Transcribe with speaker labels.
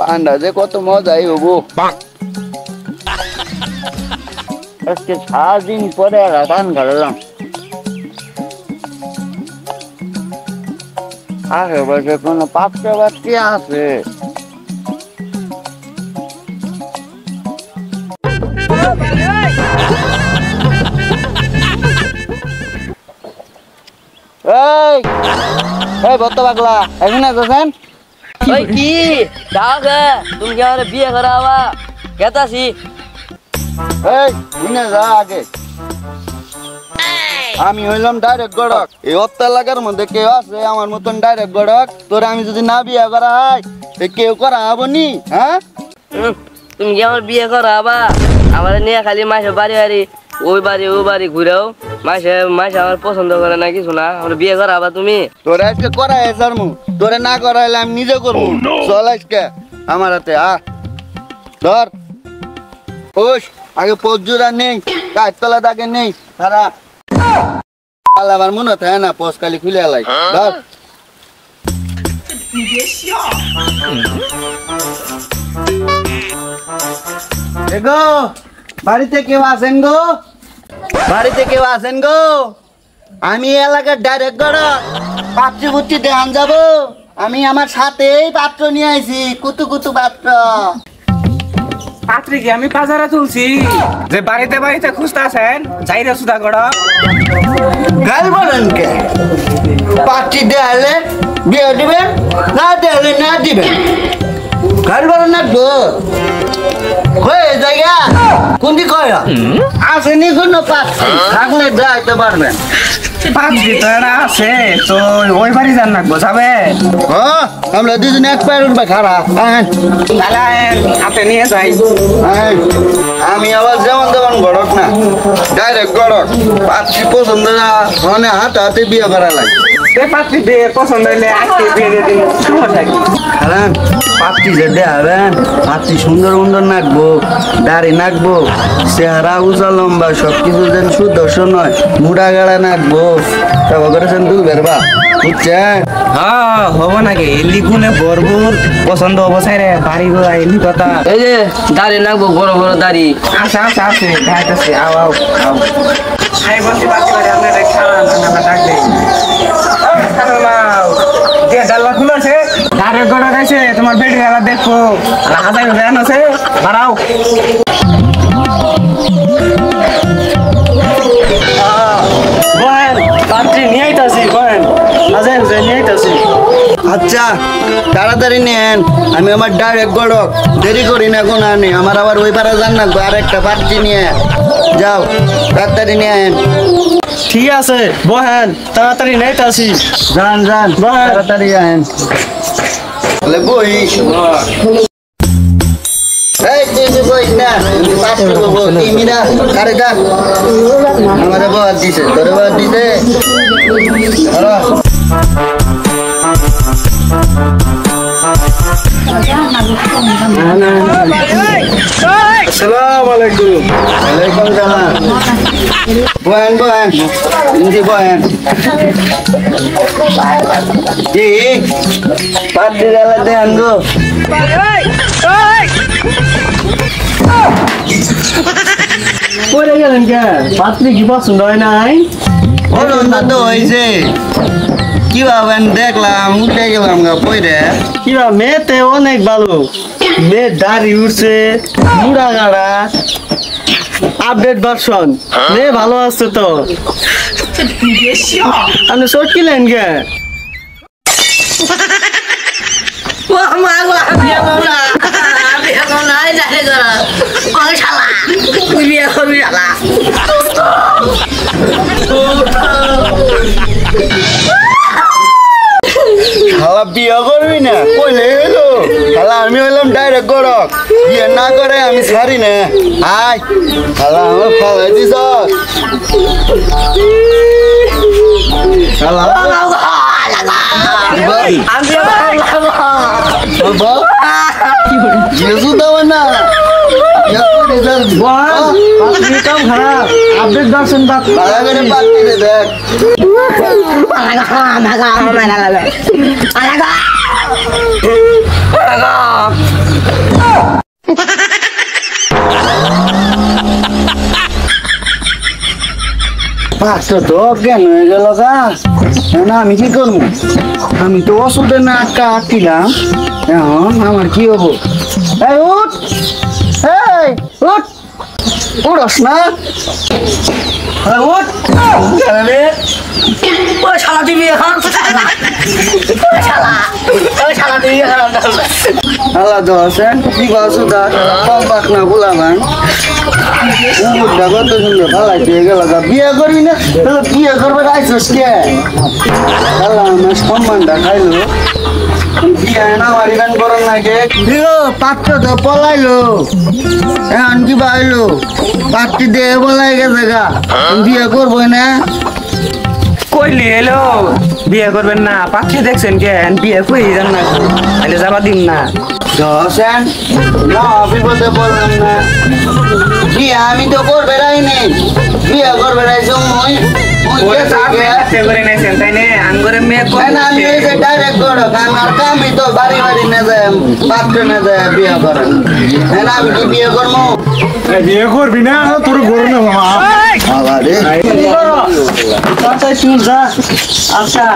Speaker 1: ঠান্ডা যে কত মজাই হবো। আজকে 7 দিন পরে গান গাইলাম। আশেপাশে কোনো পাত্র বাচ্চি আছে? এই বত্তা পাগলা এখানে আছেন?
Speaker 2: ওই কি যাও গে, তুমি কি আমার বিয়ে করাবা? গেতাছি।
Speaker 1: এই ইনে যা আগে। আমি হইলাম ডাইরেক্ট গড়ক। এই অত্তা এলাকার মধ্যে কেউ আছে আমার মতন ডাইরেক্ট গড়ক? তোর আমি যদি না বিয়ে করা হয় কেউ করা হবো নি? হ্যাঁ,
Speaker 2: তুমি কি আমার বিয়ে করাবা? আমার নিয়ে খালি মাসে বাড়ি বাড়ি ওই বাড়ি ঘুরেও মাসে আমার পছন্দ করে না কিছু না। আমার বিয়ে করাবা তুমি?
Speaker 1: তোরে আজকে করাই সারমু, তোরে না করাইলে আমি নিজে করবো। চল আজকে আমার হাতে ধর। ওস আগে পজুরা নেই, কাঠতলা দাগে নেই, তারা আমার মনে হয় না পোষ কালি খুলে এলাই। ধর গো, বাড়িতে কেউ আছেন গো? বাড়িতে কেউ আছেন গো? আমি এলাকার ডাইরেক্ট গড়ক। পাত্রী বুত্রি দেখান যাবো। আমি আমার সাথেই পাত্র নিয়ে আইছি, কুতু কুতু পাত্র।
Speaker 3: পাত্রী কি আমি বাজারে তুলছি যে বাড়িতে বাড়িতে খুঁজতে আছেন? যাইরে সুদা গড়ক
Speaker 1: গাল বলেন কে? পাত্রী দেখালে বিয়ে দিবেন, না দেখালে না দিবেন। গাল বলেন না গো? হয়ে জায়গা কোনটি কয় আসেনি কোনো পাত্রী? থাকলে দেখাইতে পারবেন।
Speaker 3: পাত্রী তো এরা আছে, তো ওই বাড়ি যান না যাবে?
Speaker 1: হ্যাঁ, আমরা দুজন এক পায়ের উঠবে খাড়া।
Speaker 3: হাতে নিয়ে যাই।
Speaker 1: আমি আবার যেমন তেমন গড়ক না, ডাইরেক্ট গড়ক। পাত্রী পছন্দ না মানে হাতে হাতে বিয়ে করা লাগে।
Speaker 3: পাত্রী বিয়ে পছন্দ হইলে আজকে বিয়ে দিয়ে দিন।
Speaker 1: খারান পাত্রী যে দেখাবেন, পাত্রী সুন্দর সুন্দর নাকবো, দাড়ি নাকবো, চেহারা উঁচা লম্বা, সবকিছু যেন সুদর্শন হয়, মুড়া গাড়া নাকবো। তারপর করেছেন দুধের বা বুঝছেন?
Speaker 3: হ্যাঁ হবো নাকি? এলি কোনে বরবুর পছন্দ হবো সাইরে বাড়ি গোড়া এলি কথা।
Speaker 2: এই যে দাড়ি নাকবো, বড় বড় দাড়ি।
Speaker 3: আচ্ছা আচ্ছা আছে দেখাইতেছি। আও আও আও আই বসে বাকি বাড়ি আপনারা খান, আমরা ডাক দেই। যে ডালবা খুলে আছে ডারে গড়া গেছে, তোমার বেডি গেলা দেখো হাজার ভ্যান আছে, বাড়াও। বহেন পাত্রী নিয়ে আইতাছি, বহেন আজেন যে নিয়ে আইতাছি।
Speaker 1: আচ্ছা তাড়াতাড়ি নেন, আমি আমার ডাইরেক্ট গড়ক, দেরি করি না কোনো আনি। আমার আবার ওই পাড়া যান না, আর একটা পাত্রী নিয়ে যাও, তাড়াতাড়ি নেন।
Speaker 3: ঠিক আছে বহেন, তাড়াতাড়ি নেইতাছি।
Speaker 1: যান যান তাড়াতাড়ি আহেন। তাহলে বইস এই তুই বইস না, পাত্রী বলবো তুমি না কারে যা। আমাদের বাদ দিছে, তোরে বাদ দিছে।
Speaker 3: আসসালামু আলাইকুম।
Speaker 1: ওয়ালাইকুম সালাম। বহেন বহেন, ইন্দি বহেন। কি পাত্রী গেলা দেন গো?
Speaker 3: পরে গেলেন কে? পাত্রী কি পছন্দ হয় নাই?
Speaker 1: পছন্দ তো হয়েছে, কি ভাবেন দেখলাম উঠে গেলাম গা পয়রে।
Speaker 3: কি বা মেয়েতে অনেক ভালো, মেয়ে দাড়ি উঠছে, মুড়া গাড়া, আপডেট ভার্সন, মেয়ে ভালো আছে তো। আপনি শর্ট কিলেন কে?
Speaker 1: শালা বিয়ে করবি না কইলে হইলো? শালা আমি হইলাম ডাইরেক্ট গড়ক, বিয়ে না করে আমি ছাড়ি না। আয় শালা আমার ফালাই দিস। শালা
Speaker 3: আপডেট ভার্সন
Speaker 1: দেখ ডাক্তার তো অজ্ঞান হয়ে গেল গা না আমি কি করবো আমি তো ওষুধের না আটকিলাম এখন আমার কি হবো এই উঠ এই উঠ উঠস না এই উঠ রে
Speaker 2: ওই শালা দিবি এখন ওই শালা দিবি এখন
Speaker 1: আল্লাহ দোষেন কি বাসু দা কম পাক না ভুলাবান মুখটা কত সুন্দর ভালো দিয়ে গেল বিয়ে করবি না তাহলে বিয়ে করবে আইসস কে আল্লাহ আমার সম্মানটা খাইলো বিয়ে না মারিবেন বরং নাকি দিও পাত্র তো পলাইলো এখন কি বাইলো পাত্রী দিয়ে পলাই গেছে গা বিয়ে করবো না
Speaker 4: কইলি এলো বিয়ে করবেন না পাখি দেখছেন কেন বিয়ে কই যান না তাহলে যাবা দিন না
Speaker 1: দোষেন না বিপদে বললাম না বিয়ে আমি তো করবে রাইনি বিয়ে করবে রাই সময়
Speaker 4: ওরে সাপ মেয়ে করে নেছেন তাই না আঙ্গুরে মেয়ে কই
Speaker 1: না আমি এই যে ডাইরেক্ট করো আমার কামই তো বাড়ি বাড়ি না যায় পাত্র না যায় বিয়ে করেন না আমি কি বিয়ে করবো
Speaker 5: বিয়ে করবি না তোর গরু না মামা
Speaker 1: বাবা রে
Speaker 3: আচ্ছা